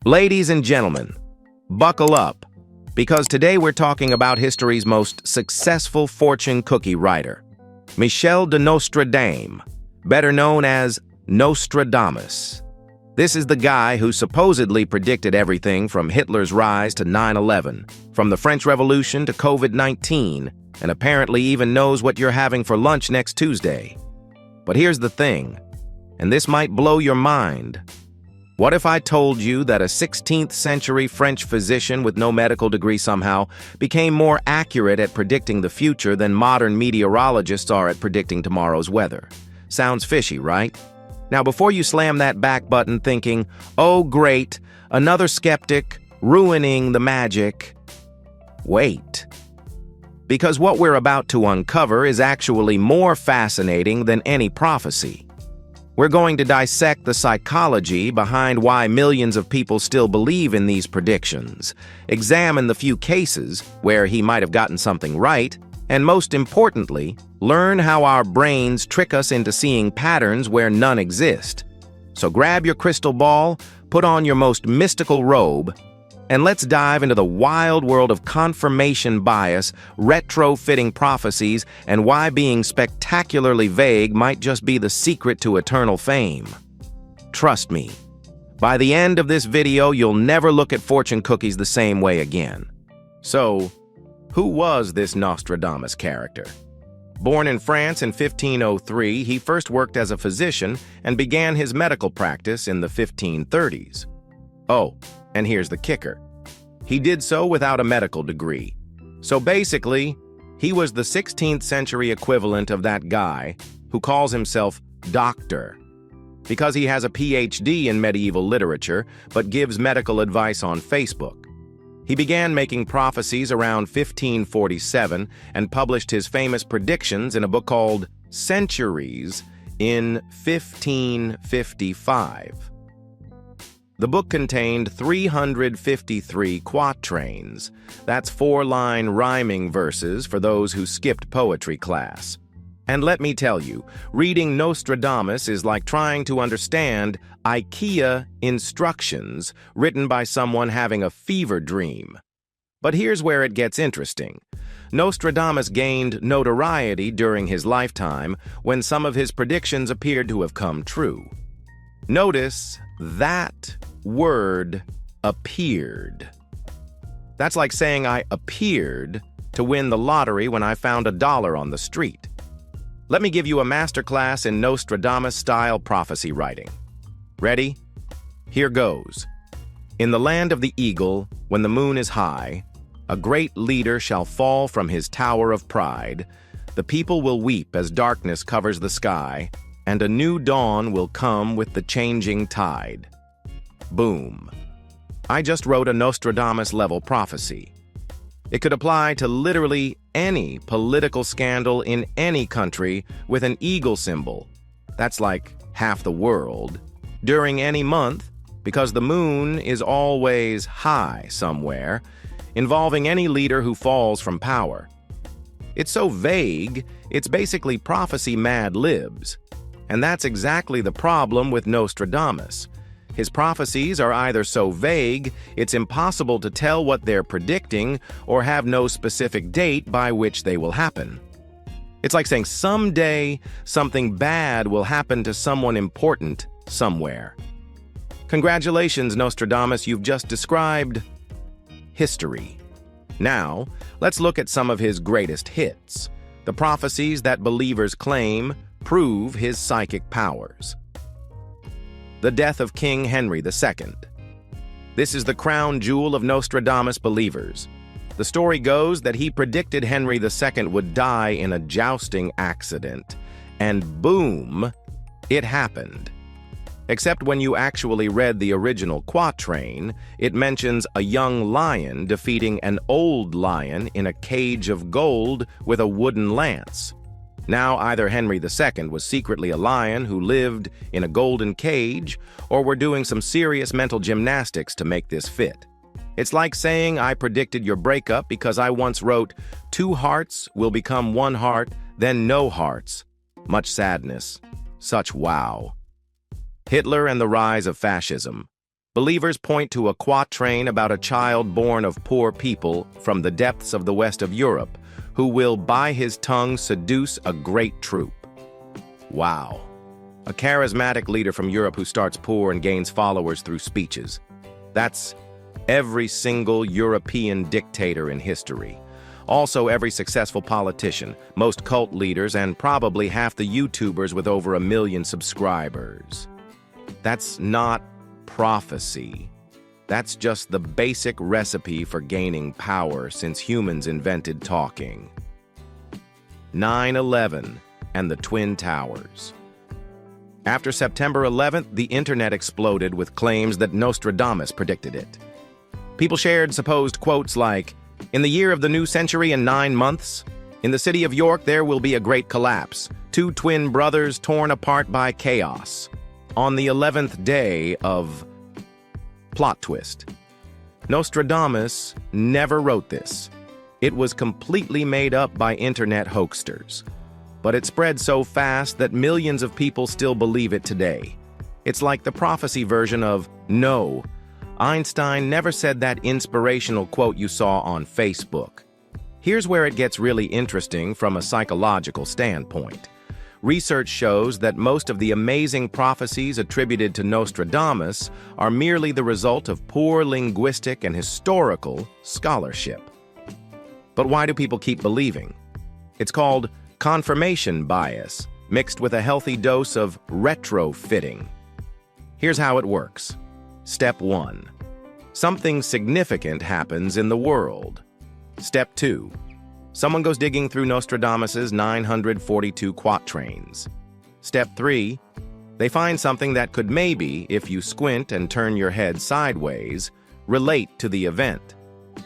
Ladies and gentlemen, buckle up, because today we're talking about history's most successful fortune cookie writer, Michel de Nostradamus, better known as Nostradamus. This is the guy who supposedly predicted everything from Hitler's rise to 9/11, from the French Revolution to COVID-19, and apparently even knows what you're having for lunch next Tuesday. But here's the thing, and this might blow your mind. What if I told you that a 16th century French physician with no medical degree somehow became more accurate at predicting the future than modern meteorologists are at predicting tomorrow's weather? Sounds fishy, right? Now, before you slam that back button thinking, oh great, another skeptic ruining the magic, wait. Because what we're about to uncover is actually more fascinating than any prophecy. We're going to dissect the psychology behind why millions of people still believe in these predictions, examine the few cases where he might have gotten something right, and most importantly, learn how our brains trick us into seeing patterns where none exist. So grab your crystal ball, put on your most mystical robe, and let's dive into the wild world of confirmation bias, retrofitting prophecies, and why being spectacularly vague might just be the secret to eternal fame. Trust me, by the end of this video, you'll never look at fortune cookies the same way again. So, who was this Nostradamus character? Born in France in 1503, he first worked as a physician and began his medical practice in the 1530s. Oh, and here's the kicker. He did so without a medical degree. So basically, he was the 16th century equivalent of that guy who calls himself doctor, because he has a PhD in medieval literature but gives medical advice on Facebook. He began making prophecies around 1547 and published his famous predictions in a book called Centuries in 1555. The book contained 353 quatrains. That's 4-line rhyming verses for those who skipped poetry class. And let me tell you, reading Nostradamus is like trying to understand IKEA instructions written by someone having a fever dream. But here's where it gets interesting. Nostradamus gained notoriety during his lifetime when some of his predictions appeared to have come true. Notice that word appeared. That's like saying I appeared to win the lottery when I found $1 on the street. Let me give you a masterclass in Nostradamus-style prophecy writing. Ready? Here goes. In the land of the eagle, when the moon is high, a great leader shall fall from his tower of pride. The people will weep as darkness covers the sky, and a new dawn will come with the changing tide. Boom. I just wrote a Nostradamus-level prophecy. It could apply to literally any political scandal in any country with an eagle symbol. That's like half the world. During any month, because the moon is always high somewhere, involving any leader who falls from power. It's so vague, it's basically prophecy Mad Libs. And that's exactly the problem with Nostradamus. His prophecies are either so vague, it's impossible to tell what they're predicting, or have no specific date by which they will happen. It's like saying someday something bad will happen to someone important somewhere. Congratulations, Nostradamus, you've just described history. Now, let's look at some of his greatest hits, the prophecies that believers claim prove his psychic powers. The death of King Henry II. This is the crown jewel of Nostradamus believers. The story goes that he predicted Henry II would die in a jousting accident, and boom, it happened. Except when you actually read the original quatrain, it mentions a young lion defeating an old lion in a cage of gold with a wooden lance. Now, either Henry II was secretly a lion who lived in a golden cage, or were doing some serious mental gymnastics to make this fit. It's like saying I predicted your breakup because I once wrote, 2 hearts will become 1 heart, then no hearts. Much sadness. Such wow. Hitler and the rise of fascism. Believers point to a quatrain about a child born of poor people from the depths of the west of Europe, who will by his tongue seduce a great troop. Wow. A charismatic leader from Europe who starts poor and gains followers through speeches. That's every single European dictator in history. Also every successful politician, most cult leaders, and probably half the YouTubers with over 1 million subscribers. That's not prophecy. That's just the basic recipe for gaining power since humans invented talking. 9/11 and the Twin Towers. After September 11th, the internet exploded with claims that Nostradamus predicted it. People shared supposed quotes like, "In the year of the new century in 9 months, in the city of York there will be a great collapse, 2 twin brothers torn apart by chaos. On the 11th day of..." Plot twist. Nostradamus never wrote this. It was completely made up by internet hoaxsters. But it spread so fast that millions of people still believe it today. It's like the prophecy version of, "No, Einstein never said that inspirational quote you saw on Facebook." Here's where it gets really interesting from a psychological standpoint. Research shows that most of the amazing prophecies attributed to Nostradamus are merely the result of poor linguistic and historical scholarship. But why do people keep believing? It's called confirmation bias, mixed with a healthy dose of retrofitting. Here's how it works. Step 1. Something significant happens in the world. Step 2. Someone goes digging through Nostradamus's 942 quatrains. Step 3. They find something that could maybe, if you squint and turn your head sideways, relate to the event.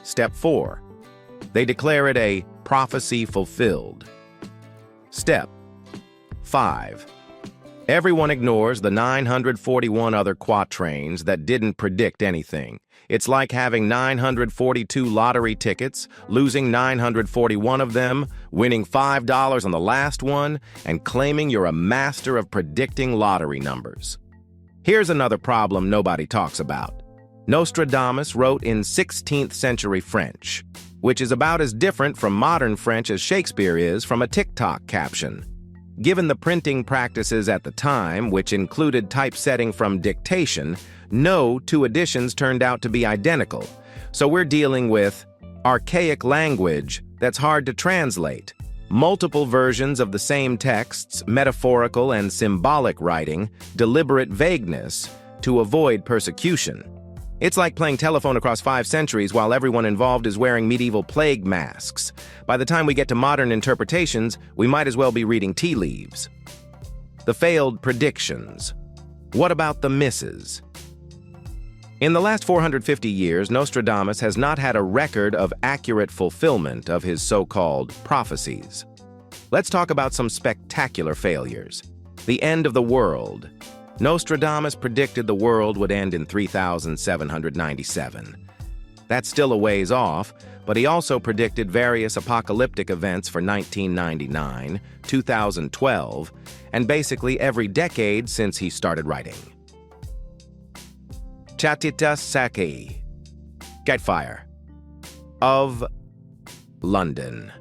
Step 4. They declare it a prophecy fulfilled. Step 5. Everyone ignores the 941 other quatrains that didn't predict anything. It's like having 942 lottery tickets, losing 941 of them, winning $5 on the last one, and claiming you're a master of predicting lottery numbers. Here's another problem nobody talks about. Nostradamus wrote in 16th century French, which is about as different from modern French as Shakespeare is from a TikTok caption. Given the printing practices at the time, which included typesetting from dictation, no 2 editions turned out to be identical. So we're dealing with archaic language that's hard to translate, multiple versions of the same texts, metaphorical and symbolic writing, deliberate vagueness to avoid persecution. It's like playing telephone across 5 centuries while everyone involved is wearing medieval plague masks. By the time we get to modern interpretations, we might as well be reading tea leaves. The failed predictions. What about the misses? In the last 450 years, Nostradamus has not had a record of accurate fulfillment of his so-called prophecies. Let's talk about some spectacular failures. The end of the world. Nostradamus predicted the world would end in 3797. That's still a ways off, but he also predicted various apocalyptic events for 1999, 2012, and basically every decade since he started writing. Chatita Saki, Gatefire of London.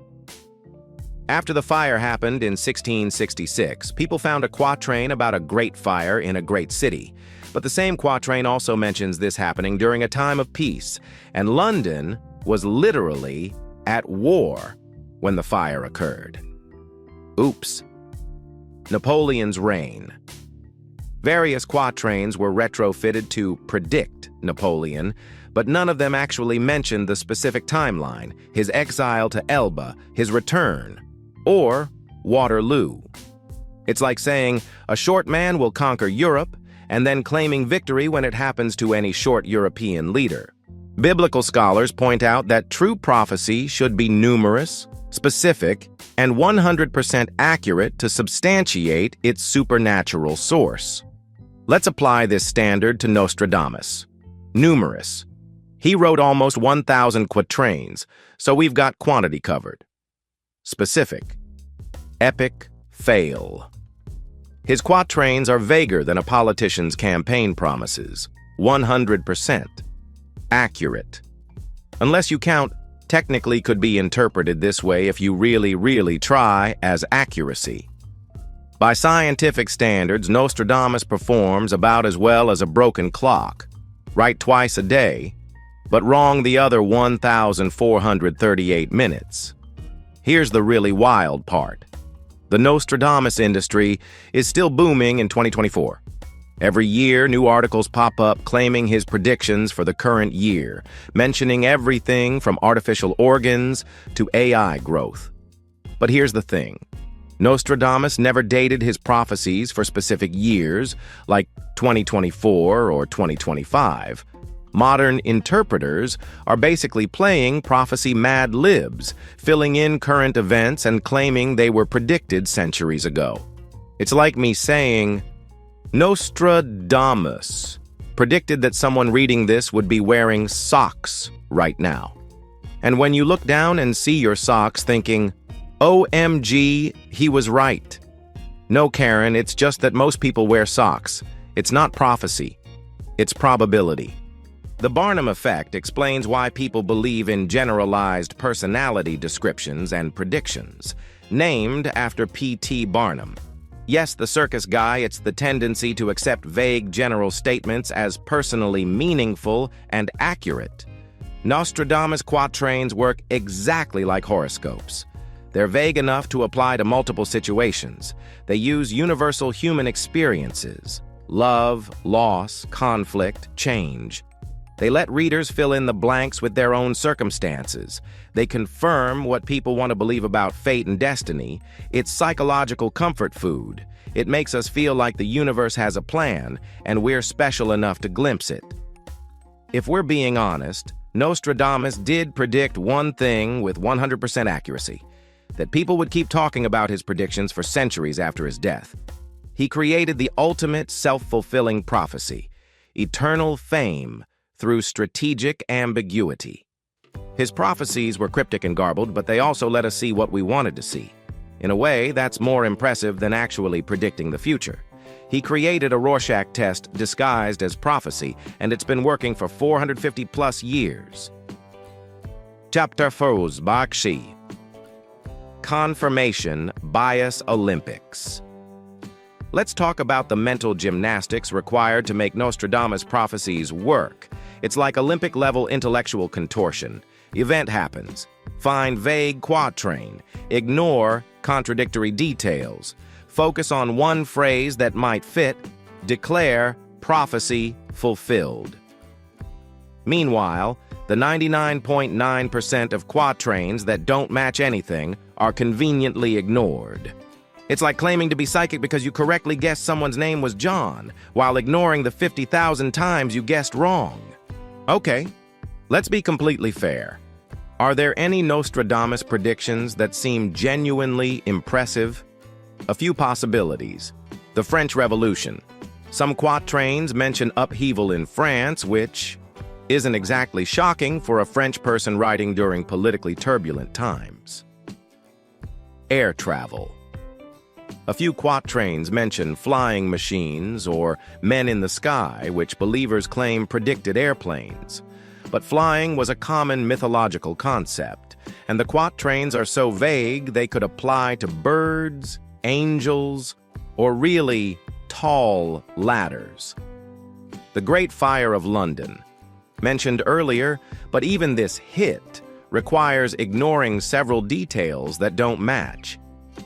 After the fire happened in 1666, people found a quatrain about a great fire in a great city. But the same quatrain also mentions this happening during a time of peace, and London was literally at war when the fire occurred. Oops. Napoleon's reign. Various quatrains were retrofitted to predict Napoleon, but none of them actually mentioned the specific timeline, his exile to Elba, his return, or Waterloo. It's like saying, a short man will conquer Europe, and then claiming victory when it happens to any short European leader. Biblical scholars point out that true prophecy should be numerous, specific, and 100% accurate to substantiate its supernatural source. Let's apply this standard to Nostradamus. Numerous. He wrote almost 1,000 quatrains, so we've got quantity covered. Specific. Epic fail. His quatrains are vaguer than a politician's campaign promises. 100% accurate. Unless you count, technically could be interpreted this way if you really try, as accuracy. By scientific standards, Nostradamus performs about as well as a broken clock, right twice a day, but wrong the other 1,438 minutes. Here's the really wild part. The Nostradamus industry is still booming in 2024. Every year, new articles pop up claiming his predictions for the current year, mentioning everything from artificial organs to AI growth. But here's the thing. Nostradamus never dated his prophecies for specific years, like 2024 or 2025. Modern interpreters are basically playing prophecy Mad Libs, filling in current events and claiming they were predicted centuries ago. It's like me saying, Nostradamus predicted that someone reading this would be wearing socks right now. And when you look down and see your socks thinking, OMG, he was right. No, Karen, it's just that most people wear socks. It's not prophecy. It's probability. The Barnum effect explains why people believe in generalized personality descriptions and predictions, named after P.T. Barnum. Yes, the circus guy, it's the tendency to accept vague general statements as personally meaningful and accurate. Nostradamus quatrains work exactly like horoscopes. They're vague enough to apply to multiple situations. They use universal human experiences: love, loss, conflict, change. They let readers fill in the blanks with their own circumstances. They confirm what people want to believe about fate and destiny. It's psychological comfort food. It makes us feel like the universe has a plan, and we're special enough to glimpse it. If we're being honest, Nostradamus did predict one thing with 100% accuracy: that people would keep talking about his predictions for centuries after his death. He created the ultimate self-fulfilling prophecy: eternal fame through strategic ambiguity. His prophecies were cryptic and garbled, but they also let us see what we wanted to see. In a way, that's more impressive than actually predicting the future. He created a Rorschach test disguised as prophecy, and it's been working for 450-plus years. Chapter 4: Bakshi. Confirmation Bias Olympics. Let's talk about the mental gymnastics required to make Nostradamus' prophecies work. It's like Olympic-level intellectual contortion. Event happens. Find vague quatrain. Ignore contradictory details. Focus on one phrase that might fit. Declare prophecy fulfilled. Meanwhile, the 99.9% of quatrains that don't match anything are conveniently ignored. It's like claiming to be psychic because you correctly guessed someone's name was John, while ignoring the 50,000 times you guessed wrong. Okay, let's be completely fair. Are there any Nostradamus predictions that seem genuinely impressive? A few possibilities. The French Revolution. Some quatrains mention upheaval in France, which isn't exactly shocking for a French person writing during politically turbulent times. Air travel. A few quatrains mention flying machines or men in the sky, which believers claim predicted airplanes. But flying was a common mythological concept, and the quatrains are so vague they could apply to birds, angels, or really tall ladders. The Great Fire of London. Mentioned earlier, but even this hit requires ignoring several details that don't match.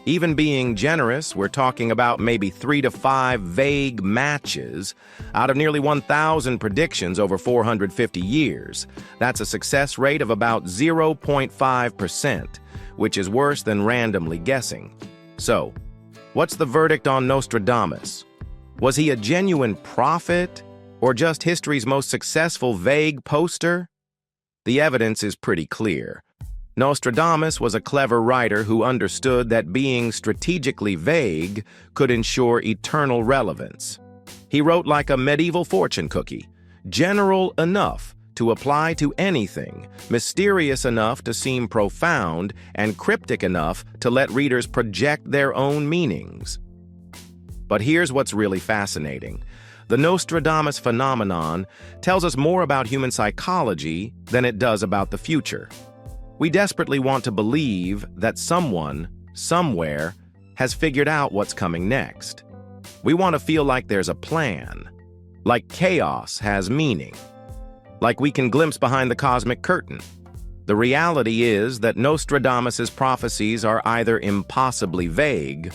Even being generous, we're talking about maybe 3 to 5 vague matches out of nearly 1,000 predictions over 450 years. That's a success rate of about 0.5%, which is worse than randomly guessing. So, what's the verdict on Nostradamus? Was he a genuine prophet, or just history's most successful vague poster? The evidence is pretty clear. Nostradamus was a clever writer who understood that being strategically vague could ensure eternal relevance. He wrote like a medieval fortune cookie, general enough to apply to anything, mysterious enough to seem profound, and cryptic enough to let readers project their own meanings. But here's what's really fascinating. The Nostradamus phenomenon tells us more about human psychology than it does about the future. We desperately want to believe that someone, somewhere, has figured out what's coming next. We want to feel like there's a plan, like chaos has meaning, like we can glimpse behind the cosmic curtain. The reality is that Nostradamus's prophecies are either impossibly vague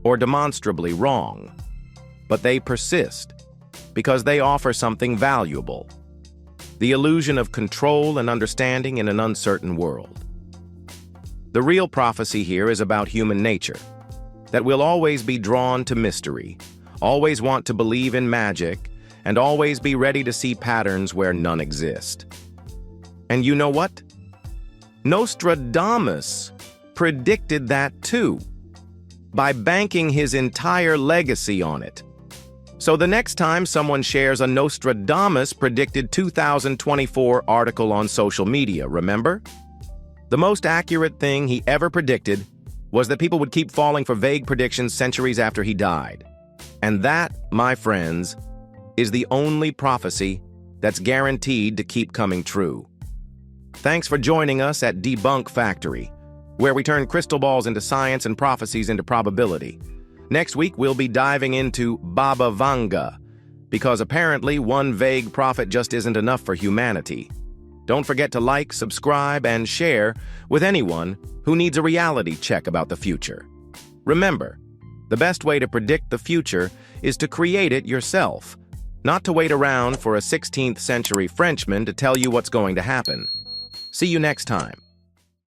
or demonstrably wrong. But they persist because they offer something valuable: the illusion of control and understanding in an uncertain world. The real prophecy here is about human nature, that we'll always be drawn to mystery, always want to believe in magic, and always be ready to see patterns where none exist. And you know what? Nostradamus predicted that too, by banking his entire legacy on it. So the next time someone shares a Nostradamus predicted 2024 article on social media, remember? The most accurate thing he ever predicted was that people would keep falling for vague predictions centuries after he died. And that, my friends, is the only prophecy that's guaranteed to keep coming true. Thanks for joining us at Debunk Factory, where we turn crystal balls into science and prophecies into probability. Next week, we'll be diving into Baba Vanga, because apparently one vague prophet just isn't enough for humanity. Don't forget to like, subscribe, and share with anyone who needs a reality check about the future. Remember, the best way to predict the future is to create it yourself, not to wait around for a 16th century Frenchman to tell you what's going to happen. See you next time.